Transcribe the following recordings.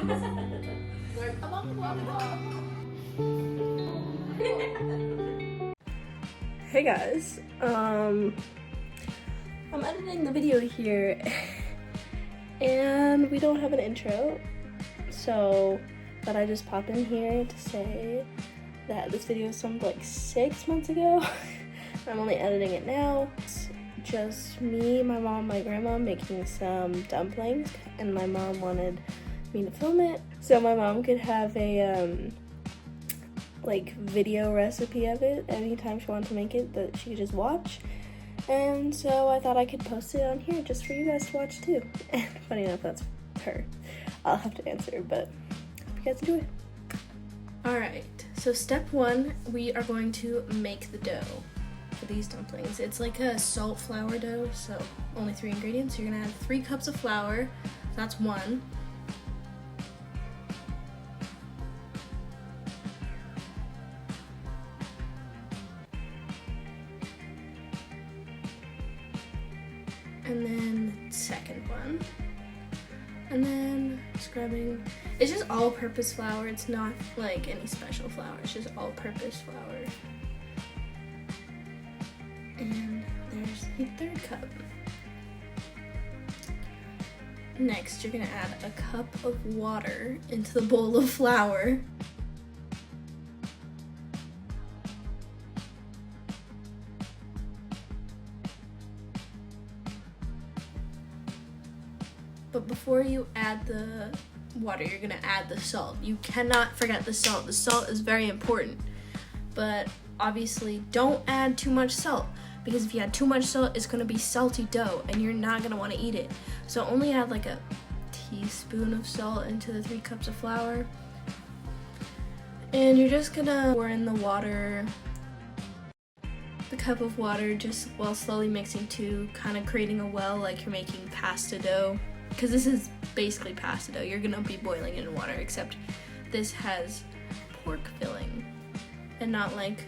Hey guys, I'm editing the video here and we don't have an intro, so but I just pop in here to say that this video was filmed like 6 months ago. I'm only editing it now. It's just me, my mom, my grandma making some dumplings, and my mom wanted me to film it so my mom could have a like video recipe of it anytime she wanted to make it that she could just watch. And so I thought I could post it on here just for you guys to watch too. And funny enough, that's her. I'll have to answer, but hope you guys enjoy. Alright, so step 1, we are going to make the dough for these dumplings. It's like a salt flour dough, so only 3 ingredients. You're gonna add 3 cups of flour, that's 1. And then second one, and then just grabbing, it's just all-purpose flour. It's not like any special flour, it's just all-purpose flour. And there's the 3rd cup. Next, you're gonna add a cup of water into the bowl of flour. But before you add the water, you're gonna add the salt. You cannot forget the salt. The salt is very important. But obviously, don't add too much salt, because if you add too much salt, it's gonna be salty dough and you're not gonna wanna eat it. So only add like a teaspoon of salt into the 3 cups of flour. And you're just gonna pour in the water, the cup of water, just while slowly mixing too, kind of creating a well like you're making pasta dough. Because this is basically pasta dough. You're gonna be boiling it in water, except this has pork filling and not like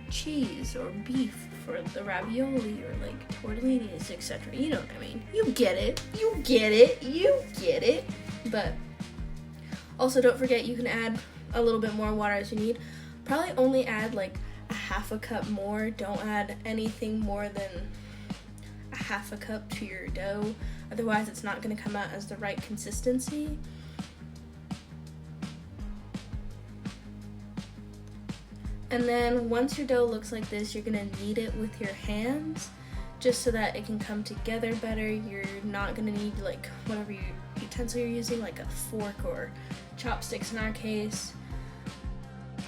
cheese or beef for the ravioli or like tortellinis, etc. You know what I mean. You get it. You get it. You get it. But also don't forget, you can add a little bit more water as you need. Probably only add like a half a cup more. Don't add anything more than a half a cup to your dough. Otherwise, it's not going to come out as the right consistency. And then once your dough looks like this, you're going to knead it with your hands just so that it can come together better. You're not going to need like whatever utensil you're using, like a fork or chopsticks in our case.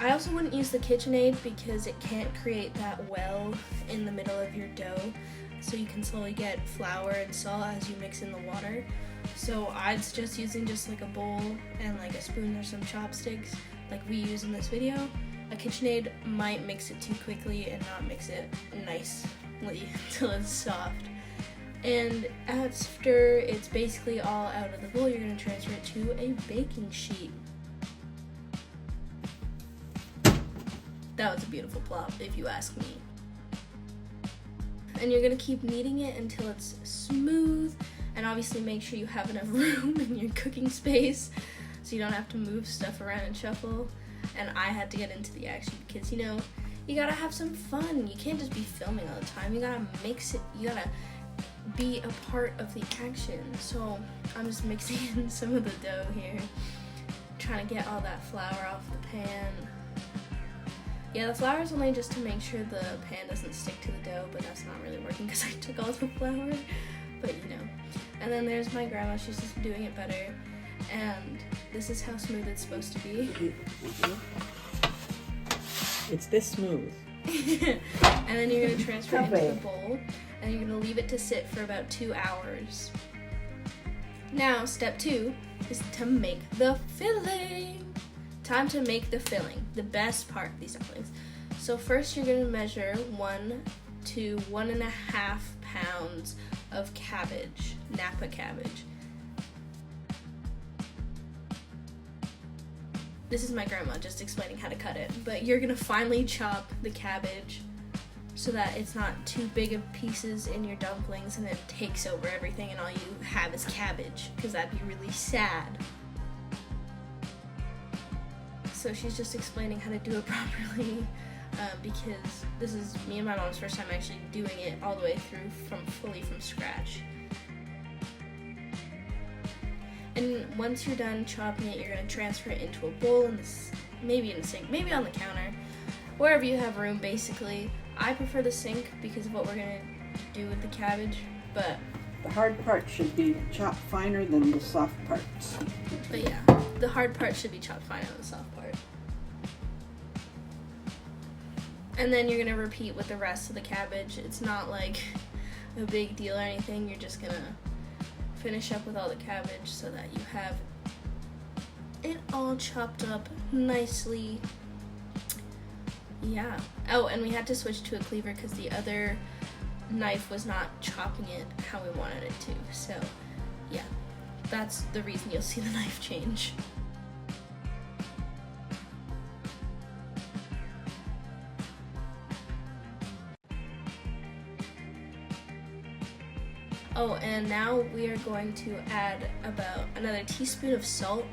I also wouldn't use the KitchenAid because it can't create that well in the middle of your dough. So you can slowly get flour and salt as you mix in the water. So I'd suggest using just like a bowl and like a spoon or some chopsticks like we use in this video. A KitchenAid might mix it too quickly and not mix it nicely until it's soft. And after it's basically all out of the bowl, you're going to transfer it to a baking sheet. That was a beautiful plop, if you ask me. And you're gonna keep kneading it until it's smooth, and obviously make sure you have enough room in your cooking space so you don't have to move stuff around and shuffle. And I had to get into the action because, you know, you gotta have some fun. You can't just be filming all the time. You gotta mix it, you gotta be a part of the action. So I'm just mixing in some of the dough here, trying to get all that flour off the pan. Yeah, the flour is only just to make sure the pan doesn't stick to the dough, but that's not really working because I took all the flour, but you know. And then there's my grandma, she's just doing it better, and this is how smooth it's supposed to be. It's this smooth. And then you're going to transfer it into the bowl, and you're going to leave it to sit for about 2 hours. Now, step 2 is to make the filling. Time to make the filling, the best part of these dumplings. So first you're going to measure 1 to 1.5 pounds of cabbage, Napa cabbage. This is my grandma just explaining how to cut it, but you're going to finely chop the cabbage so that it's not too big of pieces in your dumplings and it takes over everything and all you have is cabbage, because that'd be really sad. So she's just explaining how to do it properly, because this is me and my mom's first time actually doing it all the way through fully from scratch. And once you're done chopping it, you're going to transfer it into a bowl, maybe in the sink, maybe on the counter, wherever you have room basically. I prefer the sink because of what we're going to do with the cabbage, but the hard part should be chopped finer than the soft parts. But yeah, the hard part should be chopped finer than the soft part. And then you're going to repeat with the rest of the cabbage. It's not like a big deal or anything. You're just going to finish up with all the cabbage so that you have it all chopped up nicely. Yeah. Oh, and we had to switch to a cleaver because the other knife was not chopping it how we wanted it to. So yeah, that's the reason you'll see the knife change. Oh, and now we are going to add about another teaspoon of salt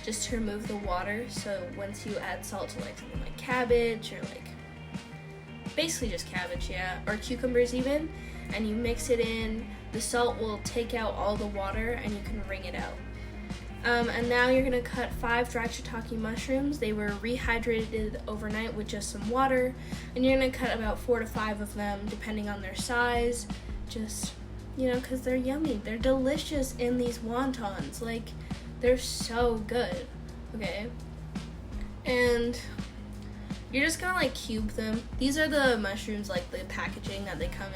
just to remove the water. So once you add salt to like something like cabbage or like basically just cabbage, yeah, or cucumbers even, and you mix it in, the salt will take out all the water and you can wring it out. And now you're gonna cut 5 dried shiitake mushrooms. They were rehydrated overnight with just some water, and you're gonna cut about 4 to 5 of them depending on their size, just, you know, because they're yummy. They're delicious in these wontons. Like, they're so good. Okay. And you're just gonna like cube them. These are the mushrooms, like the packaging that they come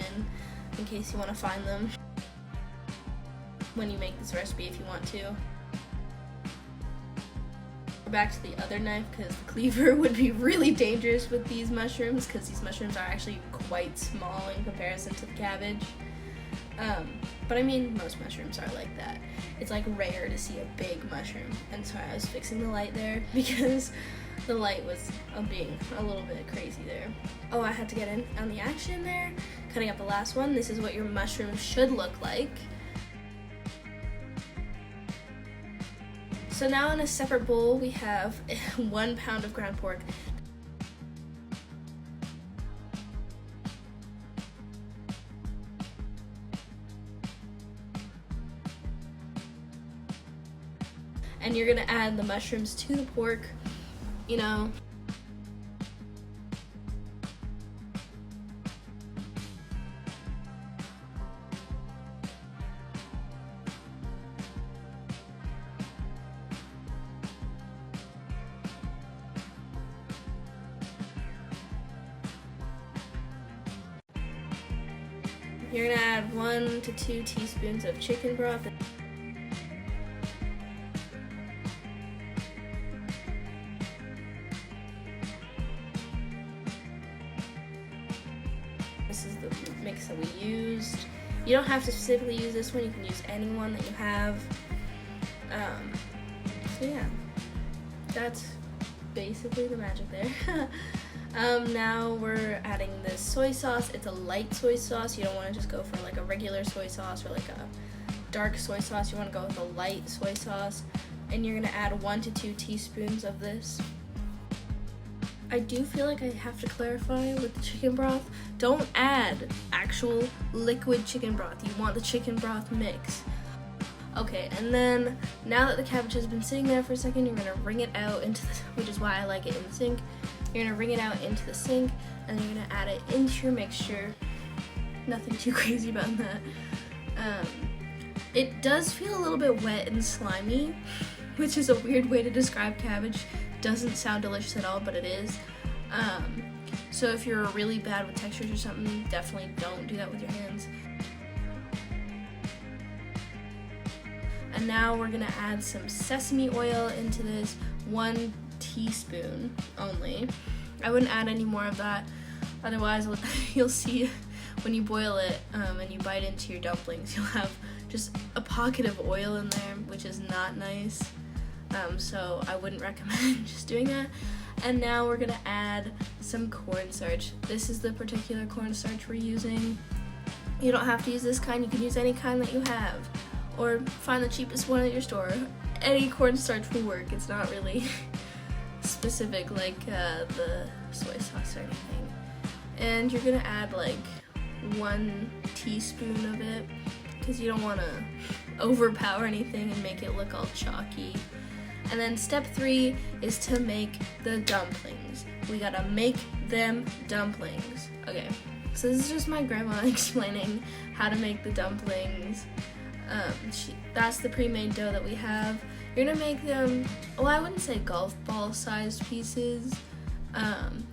in case you want to find them when you make this recipe if you want to. Back to the other knife because the cleaver would be really dangerous with these mushrooms because these mushrooms are actually quite small in comparison to the cabbage. But I mean, most mushrooms are like that. It's like rare to see a big mushroom. And so I was fixing the light there because the light was being a little bit crazy there. Oh, I had to get in on the action there. Cutting up the last one. This is what your mushroom should look like. So now in a separate bowl, we have 1 pound of ground pork. And you're gonna add the mushrooms to the pork, you know. You're gonna add 1 to 2 teaspoons of chicken broth. This is the mix that we used. You don't have to specifically use this one, you can use any one that you have. So yeah, that's basically the magic there. Now we're adding this soy sauce. It's a light soy sauce. You don't want to just go for like a regular soy sauce or like a dark soy sauce. You want to go with a light soy sauce. And you're going to add 1 to 2 teaspoons of this. I do feel like I have to clarify with the chicken broth. Don't add actual liquid chicken broth. You want the chicken broth mix. Okay, and then now that the cabbage has been sitting there for a second, you're going to wring it out into the, which is why I like it in the sink. You're going to wring it out into the sink, and you're going to add it into your mixture. Nothing too crazy about that. It does feel a little bit wet and slimy, which is a weird way to describe cabbage. Doesn't sound delicious at all, but it is. So if you're really bad with textures or something, definitely don't do that with your hands. And now we're gonna add some sesame oil into this, 1 teaspoon only. I wouldn't add any more of that, otherwise you'll see when you boil it and you bite into your dumplings, you'll have just a pocket of oil in there, which is not nice. So I wouldn't recommend just doing that. And now we're gonna add some cornstarch. This is the particular cornstarch we're using. You don't have to use this kind, you can use any kind that you have. Or find the cheapest one at your store. Any cornstarch will work. It's not really specific, like the soy sauce or anything. And you're gonna add like 1 teaspoon of it because you don't want to overpower anything and make it look all chalky. And then step 3 is to make the dumplings. We gotta make them dumplings. Okay, so this is just my grandma explaining how to make the dumplings. That's the pre-made dough that we have. You're gonna make them, well, I wouldn't say golf ball sized pieces.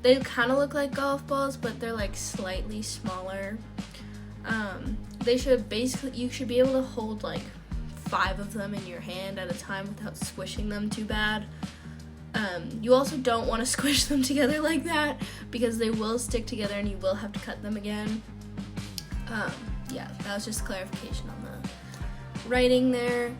They kind of look like golf balls, but they're like slightly smaller. You should be able to hold like 5 of them in your hand at a time without squishing them too bad. You also don't want to squish them together like that because they will stick together and you will have to cut them again. Yeah, that was just clarification on the writing there.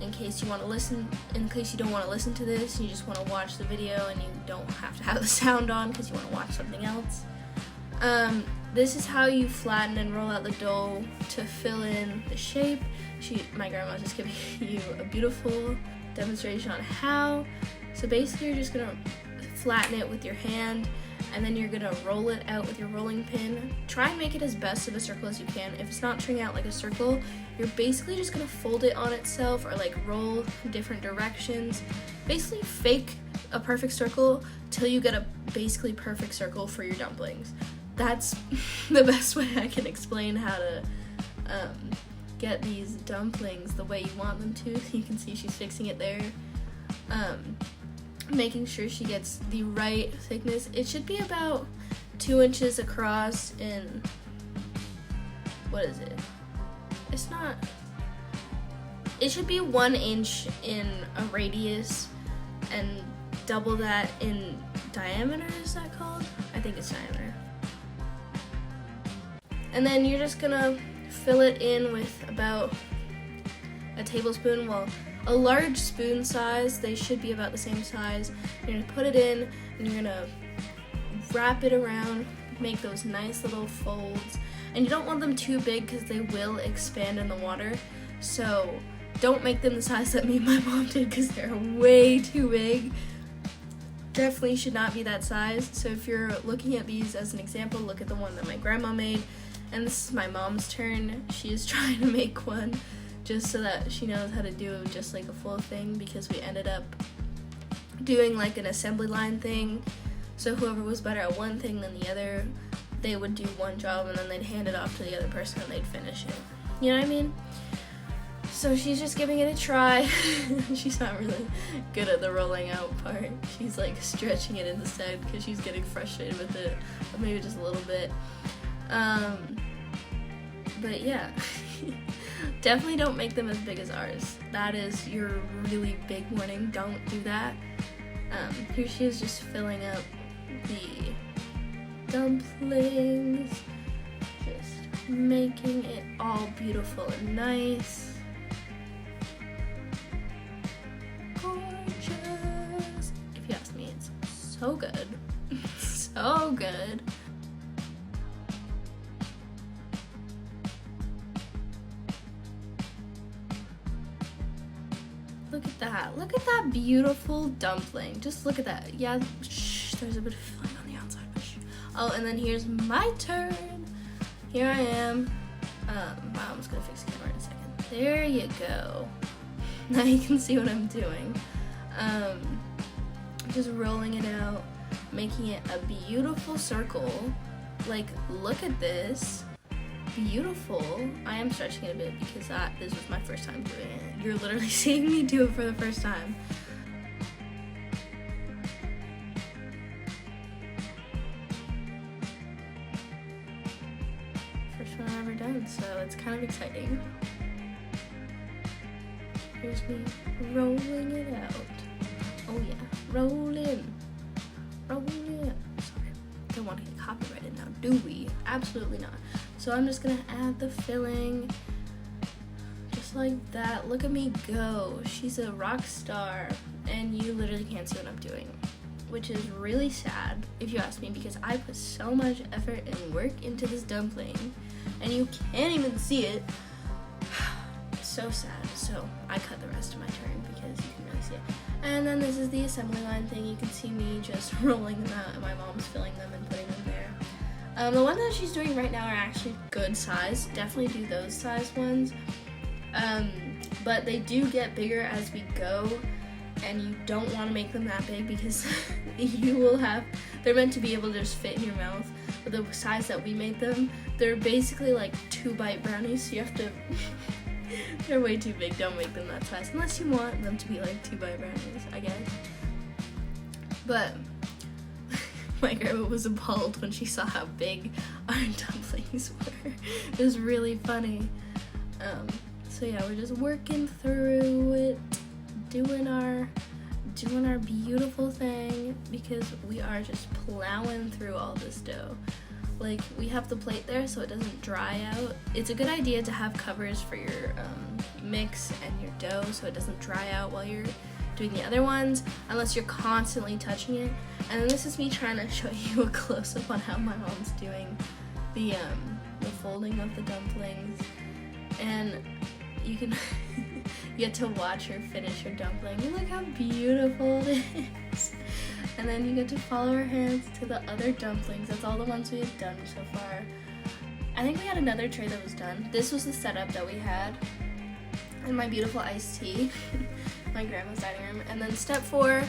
In case you don't want to listen to this, you just want to watch the video and you don't have to have the sound on because you want to watch something else. This is how you flatten and roll out the dough to fill in the shape. My grandma's just giving you a beautiful demonstration on how. So basically you're just gonna flatten it with your hand and then you're gonna roll it out with your rolling pin. Try and make it as best of a circle as you can. If it's not turning out like a circle, you're basically just gonna fold it on itself or like roll different directions. Basically fake a perfect circle till you get a basically perfect circle for your dumplings. That's the best way I can explain how to get these dumplings the way you want them to. You can see she's fixing it there. Making sure she gets the right thickness. It should be about 2 inches across and it should be 1 inch in a radius and double that in diameter, is that called? I think it's diameter. And then you're just gonna fill it in with about a tablespoon. Well, a large spoon size, they should be about the same size. You're gonna put it in and you're gonna wrap it around, make those nice little folds. And you don't want them too big because they will expand in the water. So don't make them the size that me and my mom did because they're way too big. Definitely should not be that size. So if you're looking at these as an example, look at the one that my grandma made. And this is my mom's turn. She is trying to make one just so that she knows how to do just like a full thing because we ended up doing like an assembly line thing. So whoever was better at one thing than the other, they would do one job and then they'd hand it off to the other person and they'd finish it. You know what I mean? So she's just giving it a try. She's not really good at the rolling out part. She's like stretching it instead because she's getting frustrated with it, or maybe just a little bit. But yeah, definitely don't make them as big as ours. That is your really big warning. Don't do that. Here she is just filling up the dumplings, just making it all beautiful and nice. Gorgeous. If you ask me, it's so good. So good. Look at that. Look at that beautiful dumpling. Just look at that. Yeah, shh, there's a bit of filling on the outside. But shh. Oh, and then here's my turn. Here I am. Mom's gonna fix the camera in a second. There you go. Now you can see what I'm doing. Just rolling it out, making it a beautiful circle. Like, look at this. Beautiful. I am stretching it a bit because this was my first time doing it. You're literally seeing me do it for the first time. First one I've ever done, so it's kind of exciting. Here's me rolling it out. Oh yeah, rolling. Sorry, don't want to get copyrighted now, do we? Absolutely not. So I'm just gonna add the filling, just like that. Look at me go. She's a rock star, and you literally can't see what I'm doing, which is really sad if you ask me, because I put so much effort and work into this dumpling, and you can't even see it. So sad. So I cut the rest of my turn because you can really see it. And then this is the assembly line thing. You can see me just rolling them out, and my mom's filling them and putting them there. The ones that she's doing right now are actually good size. Definitely do those size ones. But they do get bigger as we go, and you don't want to make them that big because they're meant to be able to just fit in your mouth. But the size that we made them, they're basically like 2-bite brownies, so you have to, they're way too big. Don't make them that size, unless you want them to be like 2-bite brownies, I guess. But my grandma was appalled when she saw how big our dumplings were. It was really funny. So yeah, we're just working through it, doing our beautiful thing, because we are just plowing through all this dough. Like, we have the plate there so it doesn't dry out. It's a good idea to have covers for your mix and your dough so it doesn't dry out while you're doing the other ones, unless you're constantly touching it. And then this is me trying to show you a close-up on how my mom's doing the folding of the dumplings. And you can you get to watch her finish her dumpling. Look how beautiful it is. And then you get to follow her hands to the other dumplings. That's all the ones we have done so far. I think we had another tray that was done. This was the setup that we had. And my beautiful iced tea. My grandma's dining room. And then step 4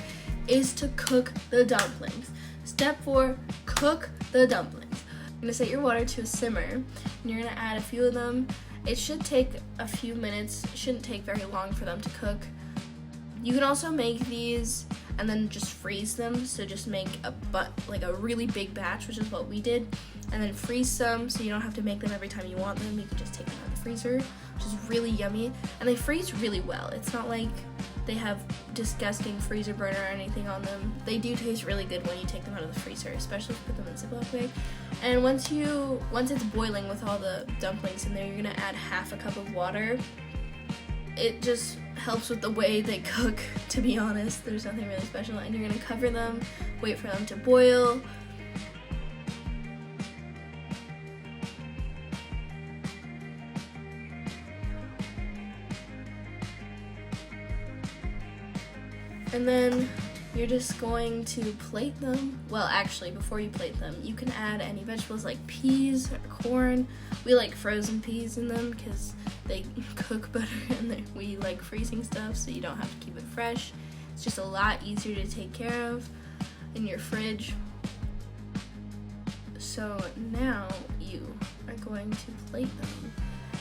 is to cook the dumplings. Step 4, cook the dumplings. You're gonna set your water to a simmer, and you're gonna add a few of them. It should take a few minutes. It shouldn't take very long for them to cook. You can also make these and then just freeze them. So just make a really big batch, which is what we did, and then freeze some so you don't have to make them every time you want them. You can just take them out of the freezer, which is really yummy. And they freeze really well. It's not like they have disgusting freezer burner or anything on them. They do taste really good when you take them out of the freezer, especially if you put them in Ziploc bag. And once it's boiling with all the dumplings in there, you're gonna add half a cup of water. It just helps with the way they cook, to be honest. There's nothing really special. And you're gonna cover them, wait for them to boil. And then you're just going to plate them. Well, actually, before you plate them, you can add any vegetables like peas or corn. We like frozen peas in them because they cook better, and we like freezing stuff so you don't have to keep it fresh. It's just a lot easier to take care of in your fridge. So now you are going to plate them.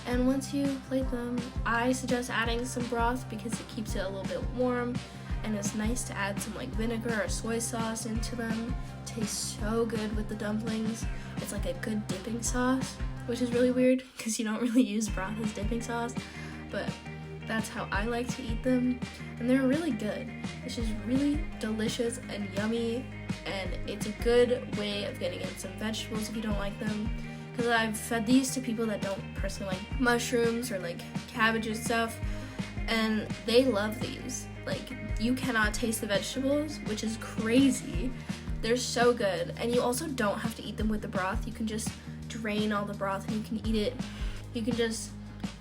And once you plate them, I suggest adding some broth because it keeps it a little bit warm. And it's nice to add some like vinegar or soy sauce into them. It tastes so good with the dumplings. It's like a good dipping sauce, which is really weird because you don't really use broth as dipping sauce, but that's how I like to eat them. And they're really good. It's just really delicious and yummy, and it's a good way of getting in some vegetables if you don't like them. Because I've fed these to people that don't personally like mushrooms or like cabbage and stuff, and they love these. Like, you cannot taste the vegetables, which is crazy. They're so good. And you also don't have to eat them with the broth. You can just drain all the broth and you can eat it. You can just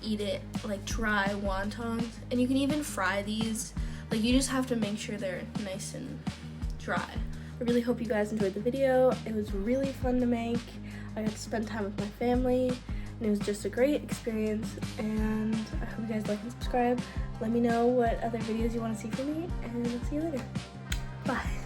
eat it like dry wontons. And you can even fry these. Like, you just have to make sure they're nice and dry. I really hope you guys enjoyed the video. It was really fun to make. I got to spend time with my family, and it was just a great experience. And I hope you guys like and subscribe. Let me know what other videos you want to see from me, and I'll see you later. Bye.